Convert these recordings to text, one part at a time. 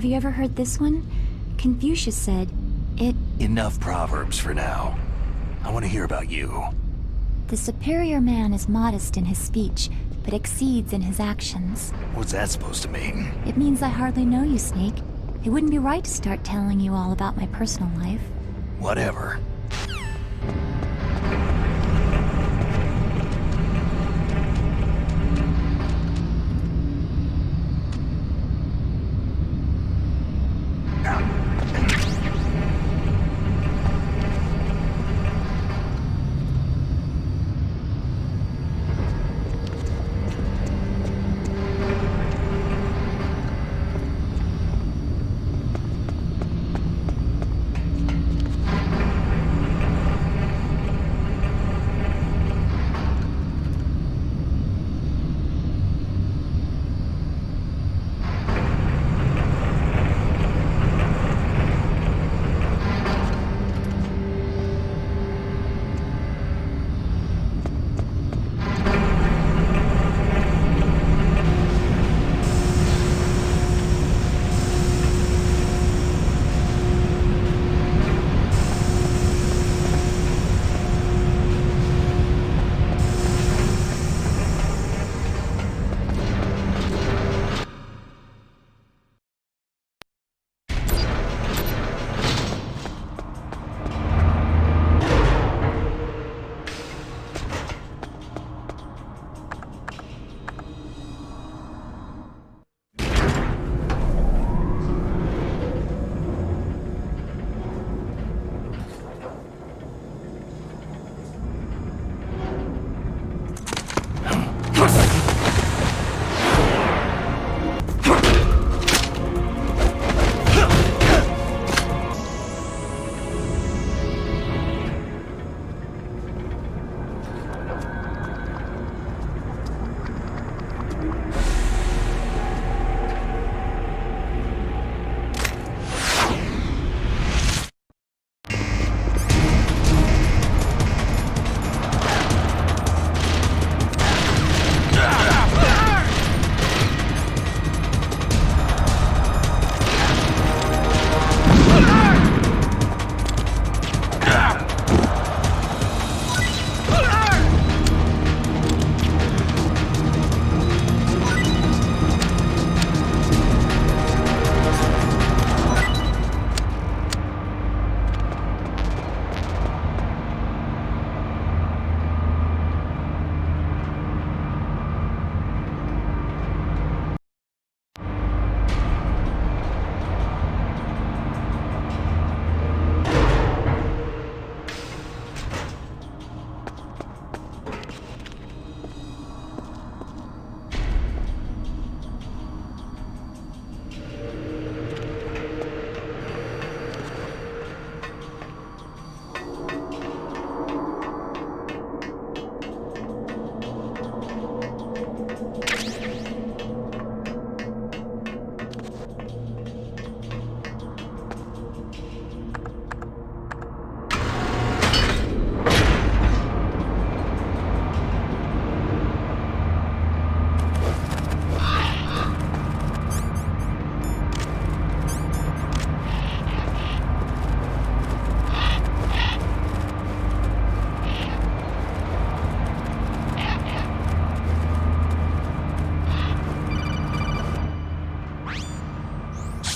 Have you ever heard this one? Confucius said, Enough proverbs for now. I want to hear about you. The superior man is modest in his speech, but exceeds in his actions. What's that supposed to mean? It means I hardly know you, Snake. It wouldn't be right to start telling you all about my personal life. Whatever.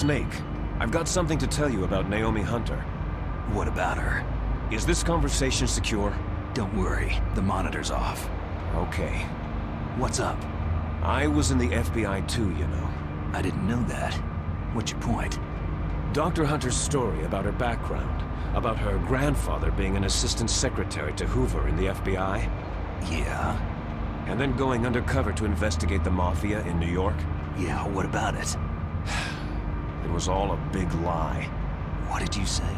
Snake, I've got something to tell you about Naomi Hunter. What about her? Is this conversation secure? Don't worry, the monitor's off. Okay. What's up? I was in the FBI too, you know. I didn't know that. What's your point? Dr. Hunter's story about her background, about her grandfather being an assistant secretary to Hoover in the FBI. Yeah? And then going undercover to investigate the Mafia in New York. Yeah, what about it? It was all a big lie. What did you say?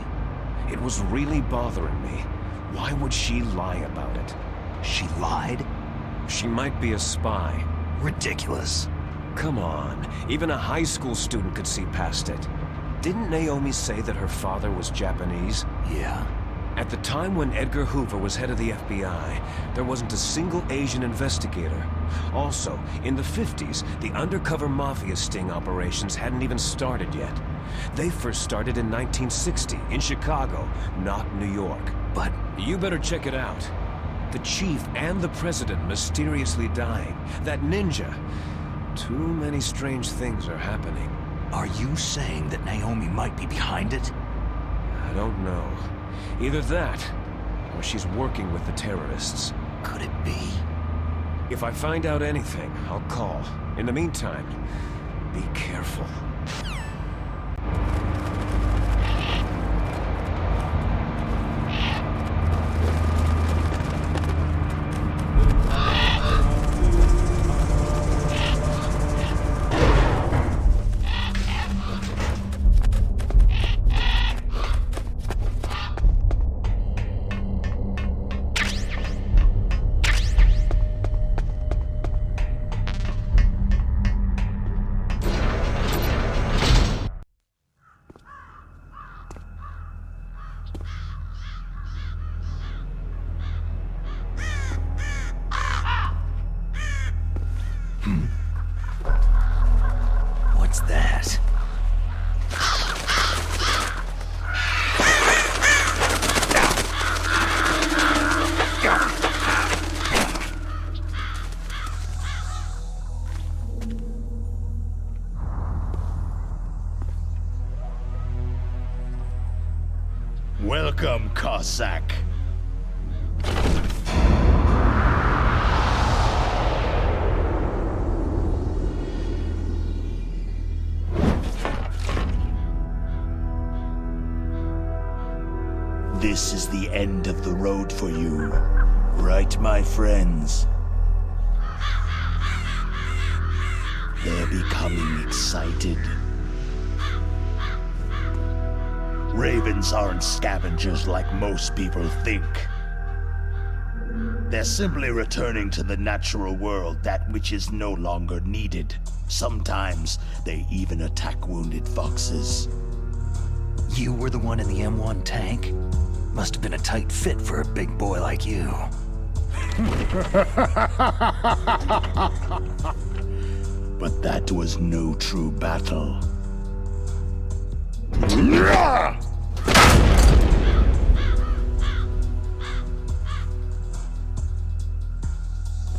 It was really bothering me. Why would she lie about it? She lied? She might be a spy. Ridiculous. Come on, even a high school student could see past it. Didn't Naomi say that her father was Japanese? Yeah. At the time when Edgar Hoover was head of the FBI, there wasn't a single Asian investigator. Also, in the 50s, the undercover mafia sting operations hadn't even started yet. They first started in 1960, in Chicago, not New York. But You better check it out. The chief and the president mysteriously dying. That ninja. Too many strange things are happening. are you saying that Naomi might be behind it? I don't know. Either that, or she's working with the terrorists. Could it be? If I find out anything, I'll call. In the meantime, be careful. What's that? Welcome, Cossack. This is the end of the road for you, right, my friends? They're becoming excited. Ravens aren't scavengers like most people think. They're simply returning to the natural world, that which is no longer needed. Sometimes they even attack wounded foxes. You were the one in the M1 tank? Must have been a tight fit for a big boy like you. But that was no true battle.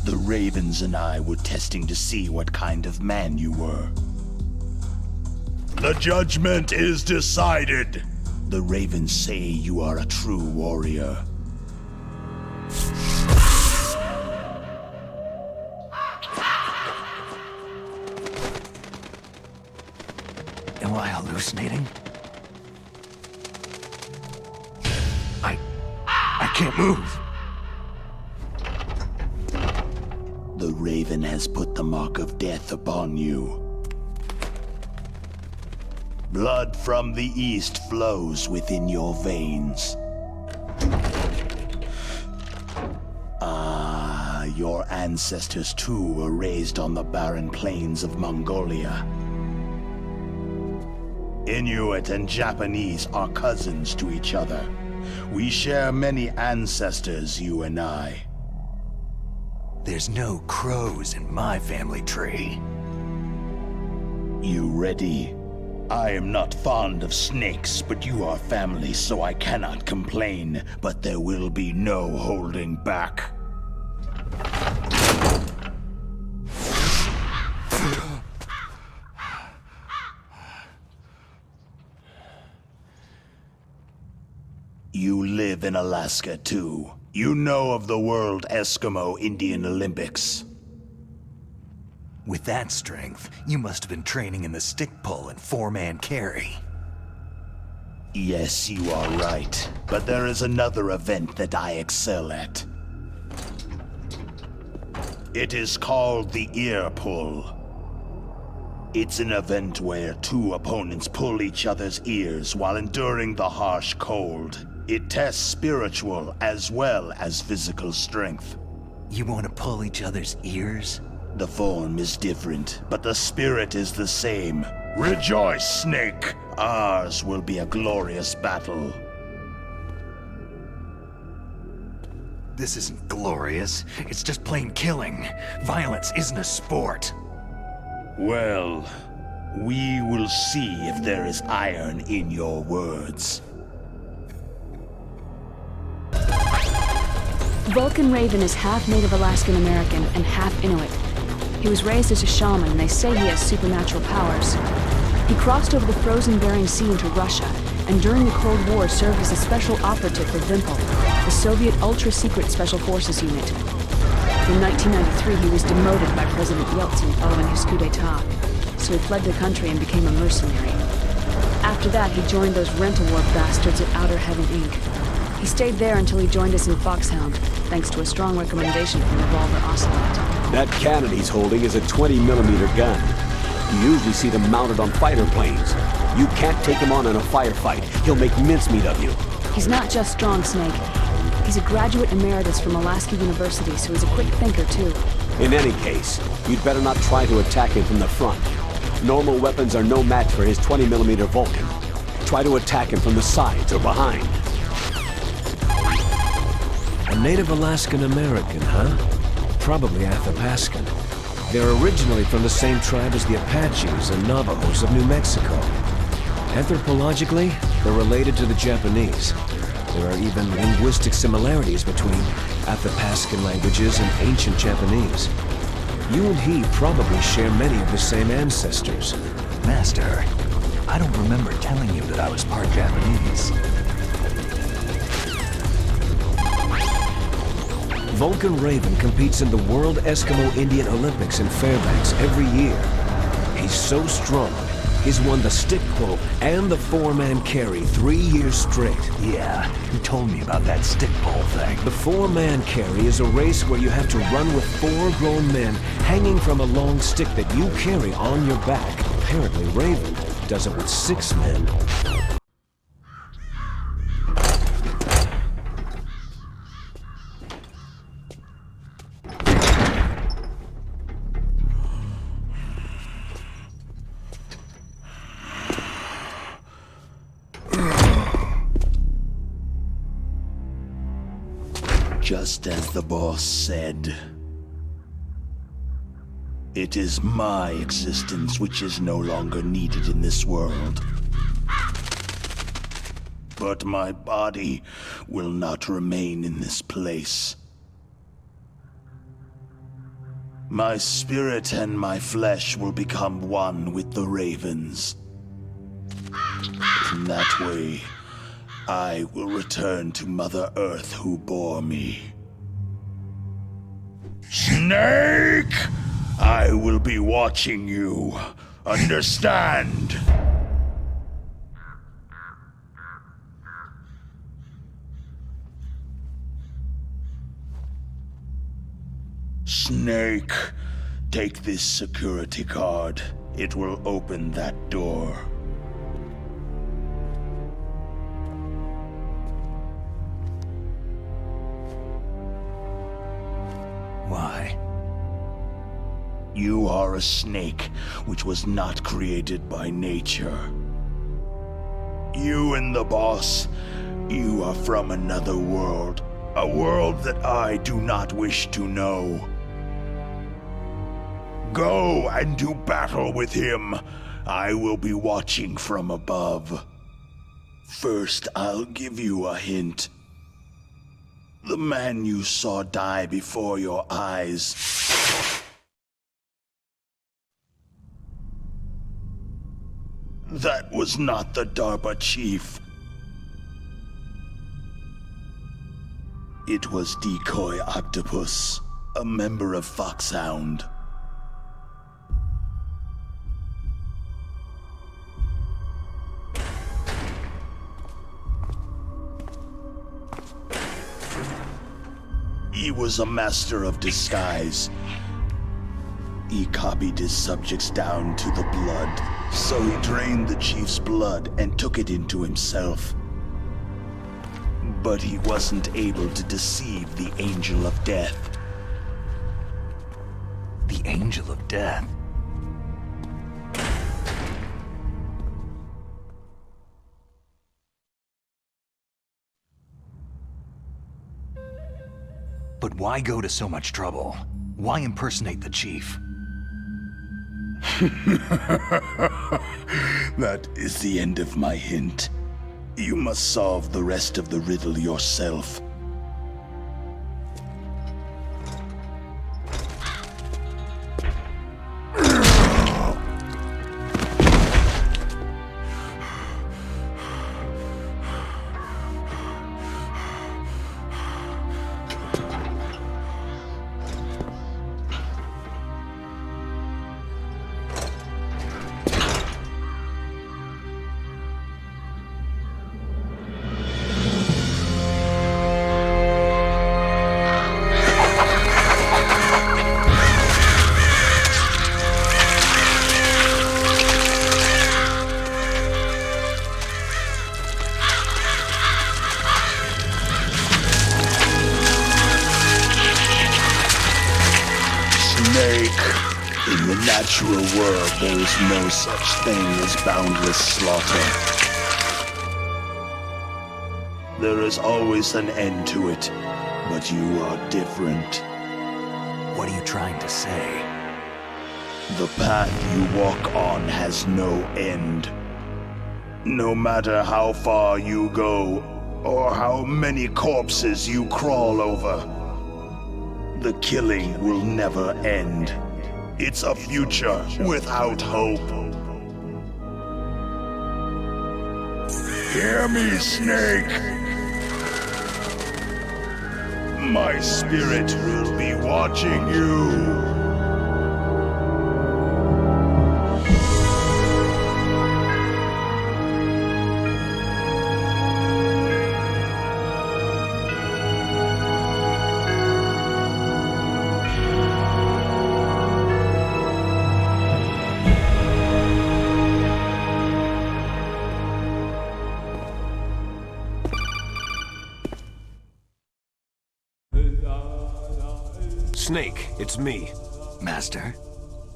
The Ravens and I were testing to see what kind of man you were. The judgment is decided. The Ravens say you are a true warrior. Am I hallucinating? I can't move. The Raven has put the mark of death upon you. Blood from the east flows within your veins. Ah, your ancestors too were raised on the barren plains of Mongolia. Inuit and Japanese are cousins to each other. We share many ancestors, you and I. There's no crows in my family tree. You ready? I am not fond of snakes, but you are family, so I cannot complain. But there will be no holding back. You live in Alaska, too. You know of the World Eskimo Indian Olympics. With that strength, you must have been training in the stick pull and four-man carry. Yes, you are right. But there is another event that I excel at. It is called the ear pull. It's an event where two opponents pull each other's ears while enduring the harsh cold. It tests spiritual as well as physical strength. You want to pull each other's ears? The form is different, but the spirit is the same. Rejoice, Snake! Ours will be a glorious battle. This isn't glorious. It's just plain killing. Violence isn't a sport. Well, we will see if there is iron in your words. Vulcan Raven is half Native Alaskan American and half Inuit. He was raised as a shaman, and they say he has supernatural powers. He crossed over the frozen Bering Sea into Russia, and during the Cold War served as a special operative for Vimpel, the Soviet ultra-secret Special Forces unit. In 1993, he was demoted by President Yeltsin following his coup d'etat, so he fled the country and became a mercenary. After that, he joined those rental-war bastards at Outer Heaven, Inc. He stayed there until he joined us in Foxhound, thanks to a strong recommendation from Revolver Ocelot. That cannon he's holding is a 20mm gun. You usually see them mounted on fighter planes. You can't take him on in a firefight. He'll make mincemeat of you. He's not just strong, Snake. He's a graduate emeritus from Alaska University, so he's a quick thinker, too. In any case, you'd better not try to attack him from the front. Normal weapons are no match for his 20mm Vulcan. Try to attack him from the sides or behind. A Native Alaskan American, huh? Probably Athapascan. They're originally from the same tribe as the Apaches and Navajos of New Mexico. Anthropologically, they're related to the Japanese. There are even linguistic similarities between Athapascan languages and ancient Japanese. You and he probably share many of the same ancestors. Master, I don't remember telling you that I was part Japanese. Vulcan Raven competes in the World Eskimo Indian Olympics in Fairbanks every year. He's so strong, he's won the stick pull and the four-man carry 3 years straight. Yeah, you told me about that stick pull thing. The four-man carry is a race where you have to run with 4 grown men hanging from a long stick that you carry on your back. Apparently Raven does it with 6 men. Just as the boss said, it is my existence which is no longer needed in this world. But my body will not remain in this place. My spirit and my flesh will become one with the ravens. In that way, I will return to Mother Earth who bore me. Snake! I will be watching you. Understand? Snake, take this security card. It will open that door. Why? You are a snake which was not created by nature. You and the boss, you are from another world. A world that I do not wish to know. Go and do battle with him. I will be watching from above. First, I'll give you a hint. The man you saw die before your eyes. That was not the DARPA chief. It was Decoy Octopus, a member of Foxhound. He was a master of disguise. He copied his subjects down to the blood, so he drained the chief's blood and took it into himself. But he wasn't able to deceive the Angel of Death. The Angel of Death? But why go to so much trouble? Why impersonate the chief? That is the end of my hint. You must solve the rest of the riddle yourself. In the natural world, there is no such thing as boundless slaughter. There is always an end to it, but you are different. What are you trying to say? The path you walk on has no end. No matter how far you go, or how many corpses you crawl over, the killing will never end. It's a future without hope. Hear me, Snake! My spirit will be watching you! Snake, it's me. Master?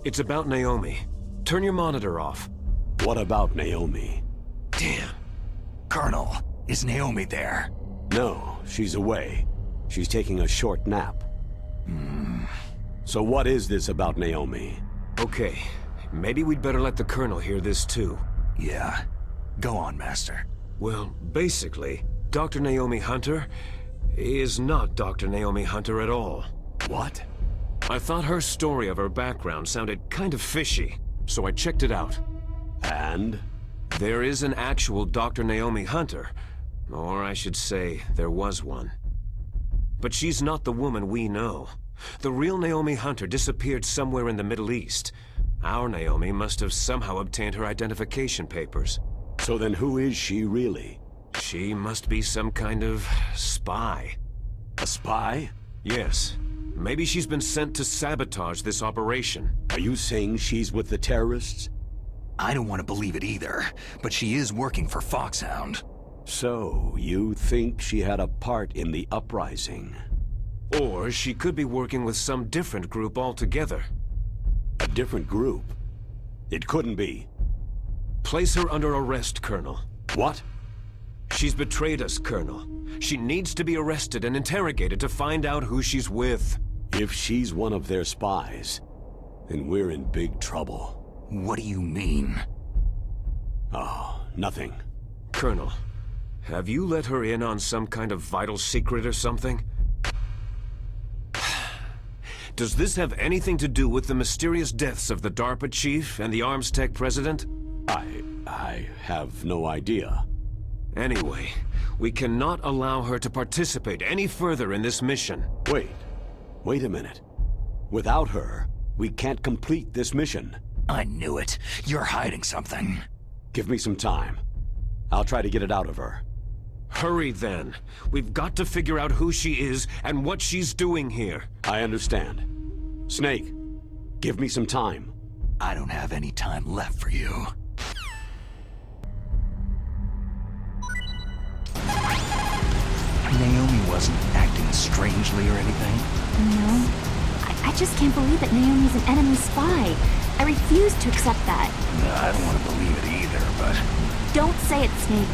It's about Naomi. Turn your monitor off. What about Naomi? Damn. Colonel, is Naomi there? No, she's away. She's taking a short nap. So what is this about Naomi? Okay, maybe we'd better let the Colonel hear this too. Yeah. Go on, Master. Well, basically, Dr. Naomi Hunter is not Dr. Naomi Hunter at all. What? I thought her story of her background sounded kind of fishy, so I checked it out. And? There is an actual Dr. Naomi Hunter, or I should say, there was one. But she's not the woman we know. The real Naomi Hunter disappeared somewhere in the Middle East. Our Naomi must have somehow obtained her identification papers. So then who is she really? She must be some kind of spy. A spy? Yes. Maybe she's been sent to sabotage this operation. Are you saying she's with the terrorists? I don't want to believe it either, but she is working for Foxhound. So, you think she had a part in the uprising? Or she could be working with some different group altogether. A different group? It couldn't be. Place her under arrest, Colonel. What? She's betrayed us, Colonel. She needs to be arrested and interrogated to find out who she's with. If she's one of their spies, then we're in big trouble. What do you mean? Oh, nothing. Colonel, have you let her in on some kind of vital secret or something? Does this have anything to do with the mysterious deaths of the DARPA chief and the Arms Tech president? I have no idea. Anyway, we cannot allow her to participate any further in this mission. Wait a minute. Without her, we can't complete this mission. I knew it. You're hiding something. Give me some time. I'll try to get it out of her. Hurry then. We've got to figure out who she is and what she's doing here. I understand. Snake, give me some time. I don't have any time left for you. Naomi wasn't acting strangely or anything? No. I just can't believe that Naomi's an enemy spy. I refuse to accept that. No, I don't want to believe it either, but... Don't say it, Snake.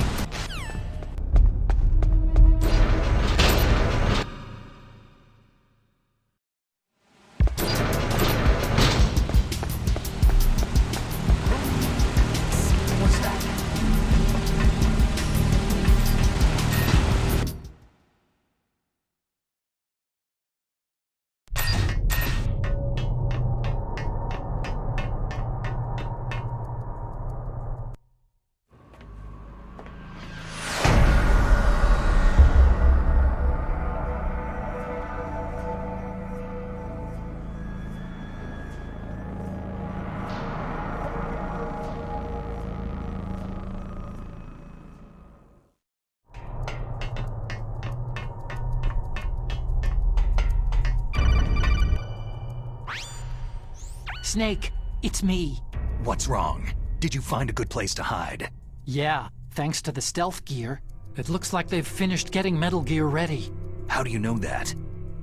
Snake, it's me. What's wrong? Did you find a good place to hide? Yeah, thanks to the stealth gear. It looks like they've finished getting Metal Gear ready. How do you know that?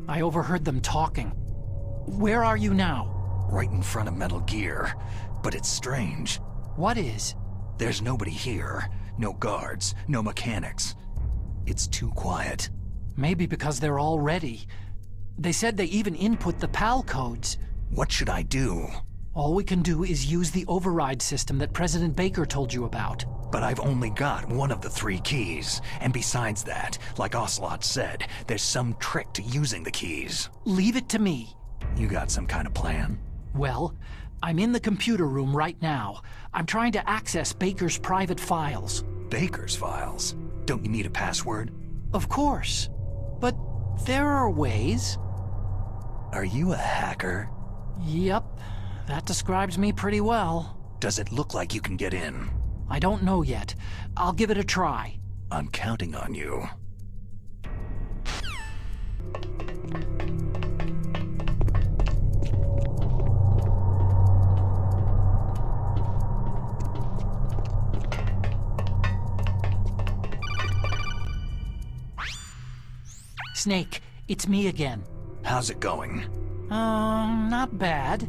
I overheard them talking. Where are you now? Right in front of Metal Gear. But it's strange. What is? There's nobody here. No guards, no mechanics. It's too quiet. Maybe because they're all ready. They said they even input the PAL codes. What should I do? All we can do is use the override system that President Baker told you about. But I've only got one of the 3 keys. And besides that, like Ocelot said, there's some trick to using the keys. Leave it to me. You got some kind of plan? Well, I'm in the computer room right now. I'm trying to access Baker's private files. Baker's files? Don't you need a password? Of course. But there are ways. Are you a hacker? Yep, that describes me pretty well. Does it look like you can get in? I don't know yet. I'll give it a try. I'm counting on you. Snake, it's me again. How's it going? Not bad.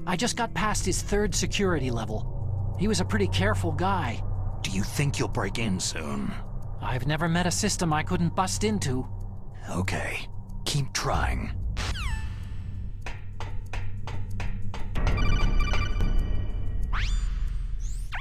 I just got past his 3rd security level. He was a pretty careful guy. Do you think you'll break in soon? I've never met a system I couldn't bust into. Okay, keep trying.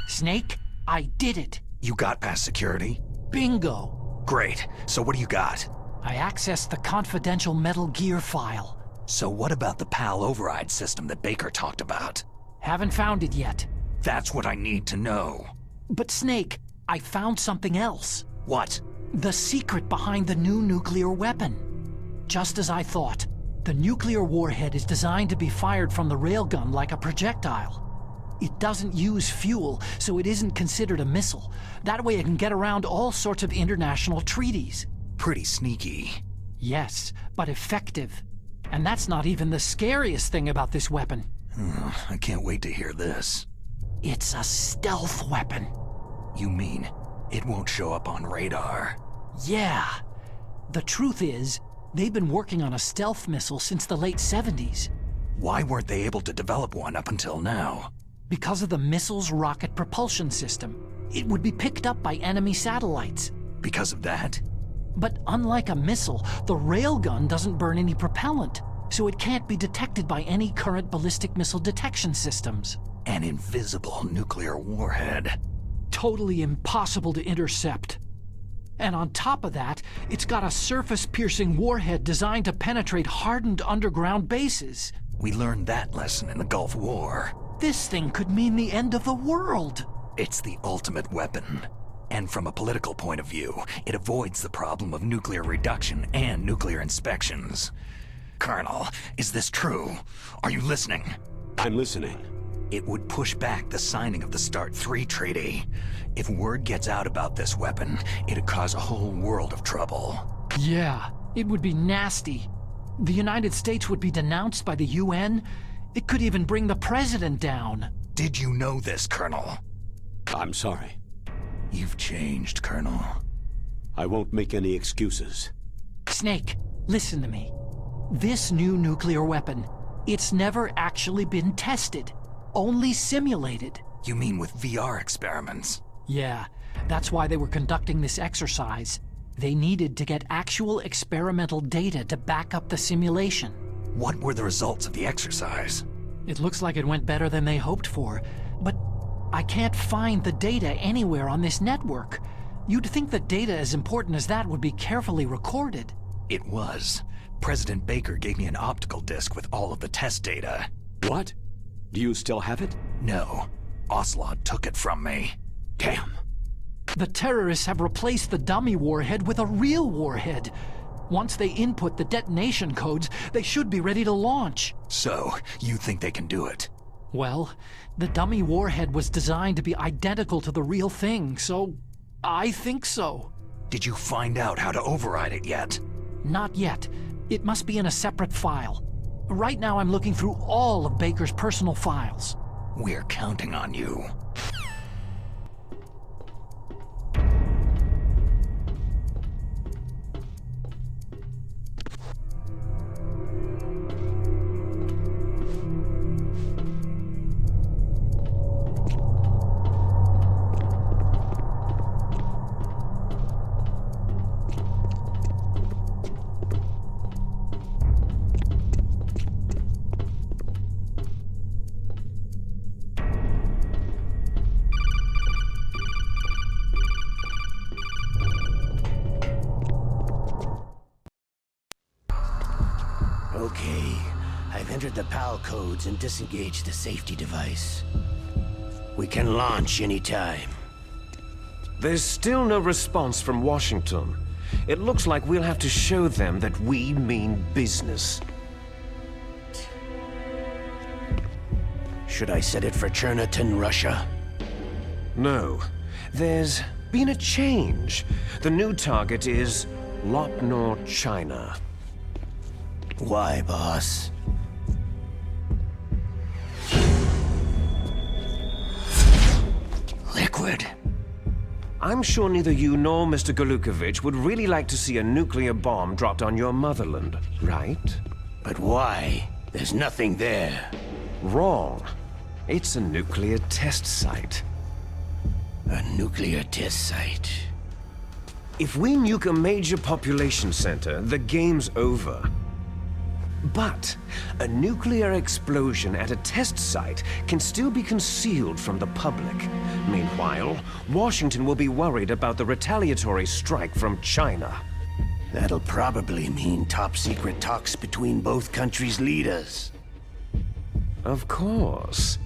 Snake, I did it. You got past security? Bingo. Great, so what do you got? I accessed the confidential Metal Gear file. So what about the PAL override system that Baker talked about? Haven't found it yet. That's what I need to know. But Snake, I found something else. What? The secret behind the new nuclear weapon. Just as I thought, the nuclear warhead is designed to be fired from the railgun like a projectile. It doesn't use fuel, so it isn't considered a missile. That way it can get around all sorts of international treaties. Pretty sneaky. Yes, but effective. And that's not even the scariest thing about this weapon. I can't wait to hear this. It's a stealth weapon. You mean it won't show up on radar? Yeah. The truth is, they've been working on a stealth missile since the late 70s. Why weren't they able to develop one up until now? Because of the missile's rocket propulsion system. It would be picked up by enemy satellites. Because of that? But unlike a missile, the railgun doesn't burn any propellant, so it can't be detected by any current ballistic missile detection systems. An invisible nuclear warhead. Totally impossible to intercept. And on top of that, it's got a surface-piercing warhead designed to penetrate hardened underground bases. We learned that lesson in the Gulf War. This thing could mean the end of the world. It's the ultimate weapon. And from a political point of view, it avoids the problem of nuclear reduction and nuclear inspections. Colonel, is this true? Are you listening? I'm listening. It would push back the signing of the START 3 treaty. If word gets out about this weapon, it'd cause a whole world of trouble. Yeah, it would be nasty. The United States would be denounced by the UN. It could even bring the president down. Did you know this, Colonel? I'm sorry. You've changed, Colonel. I won't make any excuses. Snake, listen to me. This new nuclear weapon, it's never actually been tested. Only simulated. You mean with VR experiments? Yeah, that's why they were conducting this exercise. They needed to get actual experimental data to back up the simulation. What were the results of the exercise? It looks like it went better than they hoped for, but I can't find the data anywhere on this network. You'd think that data as important as that would be carefully recorded. It was. President Baker gave me an optical disc with all of the test data. What? Do you still have it? No. Ocelot took it from me. Damn. The terrorists have replaced the dummy warhead with a real warhead. Once they input the detonation codes, they should be ready to launch. So, you think they can do it? Well, the dummy warhead was designed to be identical to the real thing, so I think so. Did you find out how to override it yet? Not yet. It must be in a separate file. Right now I'm looking through all of Baker's personal files. We're counting on you. Okay, I've entered the PAL codes and disengaged the safety device. We can launch anytime. There's still no response from Washington. It looks like we'll have to show them that we mean business. Should I set it for Cherniton, Russia? No. There's been a change. The new target is Lopnor, China. Why, boss? Liquid. I'm sure neither you nor Mr. Galukovich would really like to see a nuclear bomb dropped on your motherland, right? But why? There's nothing there. Wrong. It's a nuclear test site. A nuclear test site. If we nuke a major population center, the game's over. But a nuclear explosion at a test site can still be concealed from the public. Meanwhile, Washington will be worried about the retaliatory strike from China. That'll probably mean top-secret talks between both countries' leaders. Of course.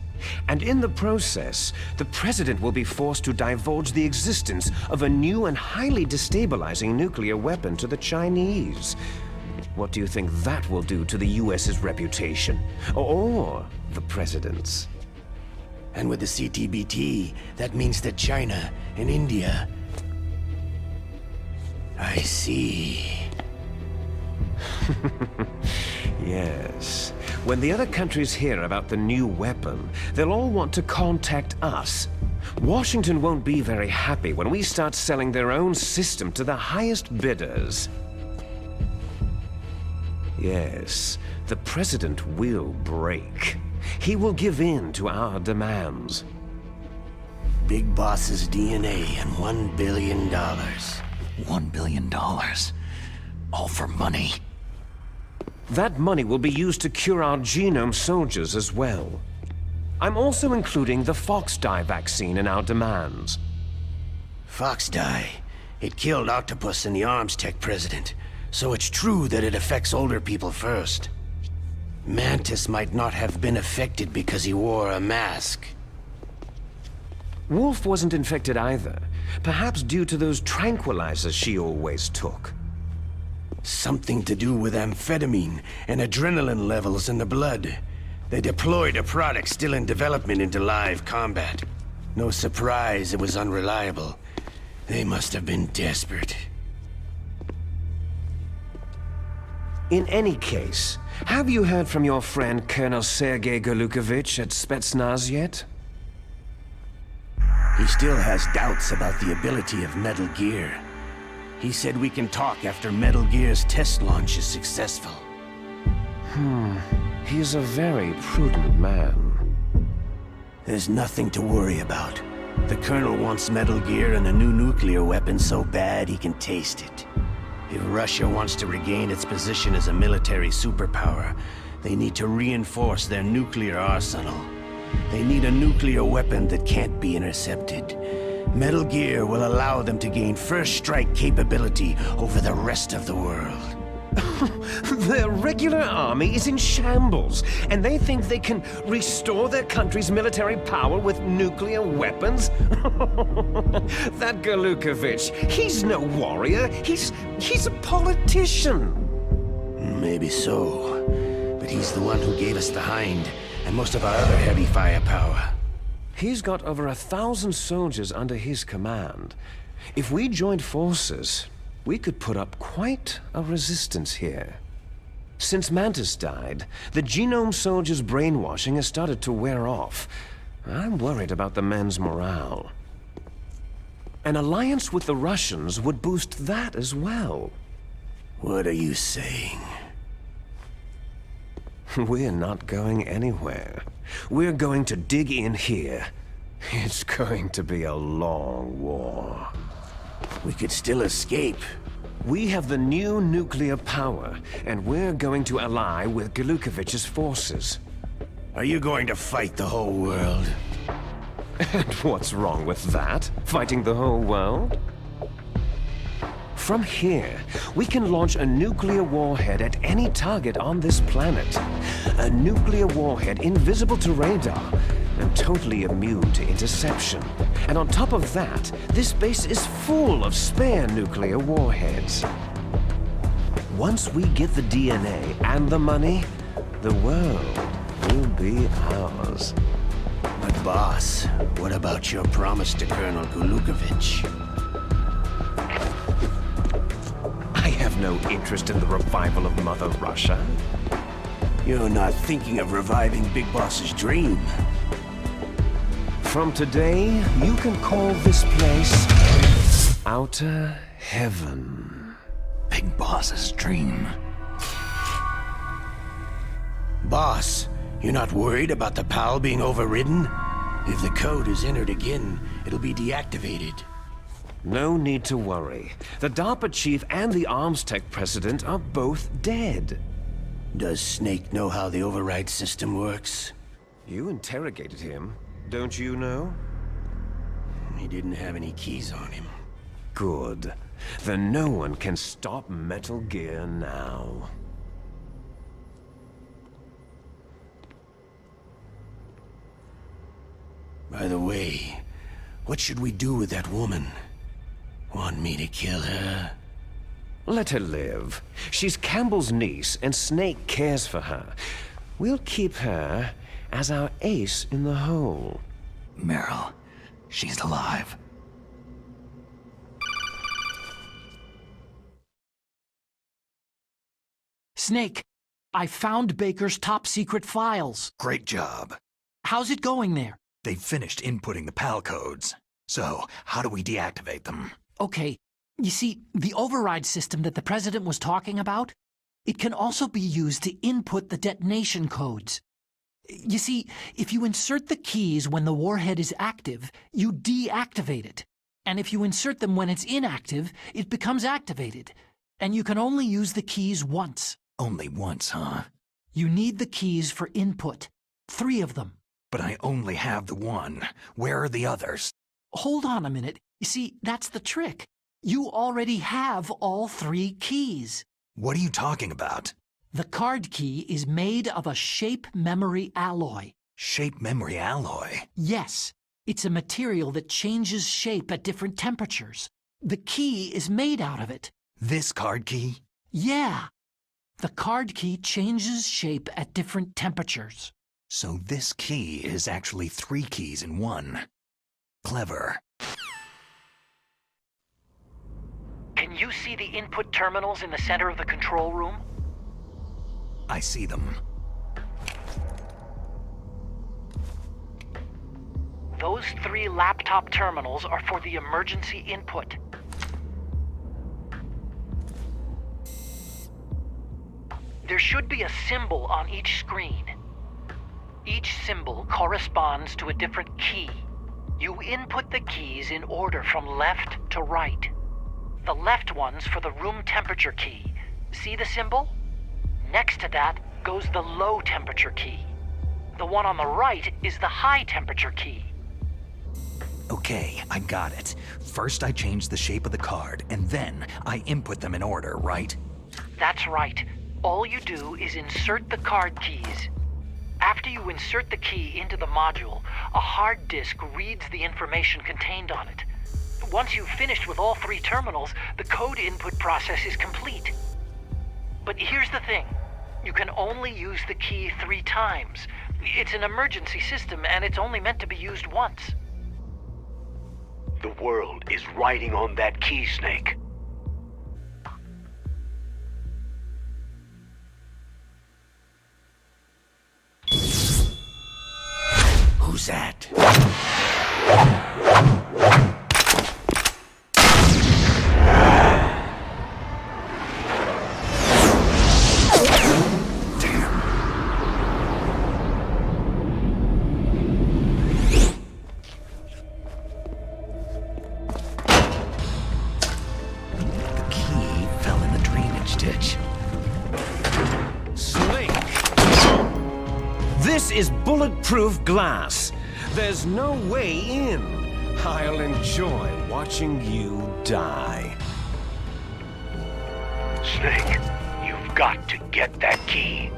And in the process, the president will be forced to divulge the existence of a new and highly destabilizing nuclear weapon to the Chinese. What do you think that will do to the US's reputation? Or the president's? And with the CTBT, that means that China and India... I see. Yes. When the other countries hear about the new weapon, they'll all want to contact us. Washington won't be very happy when we start selling their own system to the highest bidders. Yes, the president will break. He will give in to our demands. Big Boss's DNA and $1 billion. $1 billion. All for money. That money will be used to cure our genome soldiers as well. I'm also including the Fox dye vaccine in our demands. Fox dye. It killed Octopus and the Arms Tech president. So it's true that it affects older people first. Mantis might not have been affected because he wore a mask. Wolf wasn't infected either. Perhaps due to those tranquilizers she always took. Something to do with amphetamine and adrenaline levels in the blood. They deployed a product still in development into live combat. No surprise it was unreliable. They must have been desperate. In any case, have you heard from your friend Colonel Sergei Galukovich at Spetsnaz yet? He still has doubts about the ability of Metal Gear. He said we can talk after Metal Gear's test launch is successful. He's a very prudent man. There's nothing to worry about. The Colonel wants Metal Gear and a new nuclear weapon so bad he can taste it. If Russia wants to regain its position as a military superpower, they need to reinforce their nuclear arsenal. They need a nuclear weapon that can't be intercepted. Metal Gear will allow them to gain first strike capability over the rest of the world. Their regular army is in shambles, and they think they can restore their country's military power with nuclear weapons? That Galukovich, he's no warrior. He's a politician. Maybe so, but he's the one who gave us the Hind and most of our other heavy firepower. He's got over 1,000 soldiers under his command. If we joined forces, we could put up quite a resistance here. Since Mantis died, the genome soldier's brainwashing has started to wear off. I'm worried about the men's morale. An alliance with the Russians would boost that as well. What are you saying? We're not going anywhere. We're going to dig in here. It's going to be a long war. We could still escape. We have the new nuclear power, and we're going to ally with Glukovich's forces. Are you going to fight the whole world? And what's wrong with that? Fighting the whole world? From here, we can launch a nuclear warhead at any target on this planet. A nuclear warhead invisible to radar and totally immune to interception. And on top of that, this base is full of spare nuclear warheads. Once we get the DNA and the money, the world will be ours. But boss, what about your promise to Colonel Glukovich? I have no interest in the revival of Mother Russia. You're not thinking of reviving Big Boss's dream. From today, you can call this place Outer Heaven. Big Boss's dream. Boss, you're not worried about the PAL being overridden? If the code is entered again, it'll be deactivated. No need to worry. The DARPA chief and the arms tech president are both dead. Does Snake know how the override system works? You interrogated him, don't you know? He didn't have any keys on him. Good. Then no one can stop Metal Gear now. By the way, what should we do with that woman? Want me to kill her? Let her live. She's Campbell's niece, and Snake cares for her. We'll keep her as our ace in the hole. Meryl, she's alive. Snake, I found Baker's top-secret files. Great job. How's it going there? They've finished inputting the PAL codes. So, how do we deactivate them? Okay, you see, the override system that the President was talking about, it can also be used to input the detonation codes. You see, if you insert the keys when the warhead is active, you deactivate it. And if you insert them when it's inactive, it becomes activated. And you can only use the keys once. Only once, huh? You need the keys for input. 3 of them. But I only have the one. Where are the others? Hold on a minute. You see, that's the trick. You already have all 3 keys. What are you talking about? The card key is made of a shape memory alloy. Shape memory alloy? Yes. It's a material that changes shape at different temperatures. The key is made out of it. This card key? Yeah. The card key changes shape at different temperatures. So this key is actually 3 keys in one. Clever. Can you see the input terminals in the center of the control room? I see them. Those 3 laptop terminals are for the emergency input. There should be a symbol on each screen. Each symbol corresponds to a different key. You input the keys in order from left to right. The left one's for the room temperature key. See the symbol? Next to that goes the low temperature key. The one on the right is the high temperature key. Okay, I got it. First I change the shape of the card, and then I input them in order, right? That's right. All you do is insert the card keys. After you insert the key into the module, a hard disk reads the information contained on it. Once you've finished with all 3 terminals, the code input process is complete. But here's the thing. You can only use the key 3 times. It's an emergency system, and it's only meant to be used once. The world is riding on that key, Snake. Who's that? The key fell in the drainage ditch. Slink! This is bulletproof glass. There's no way in. I'll enjoy watching you die. Snake, you've got to get that key.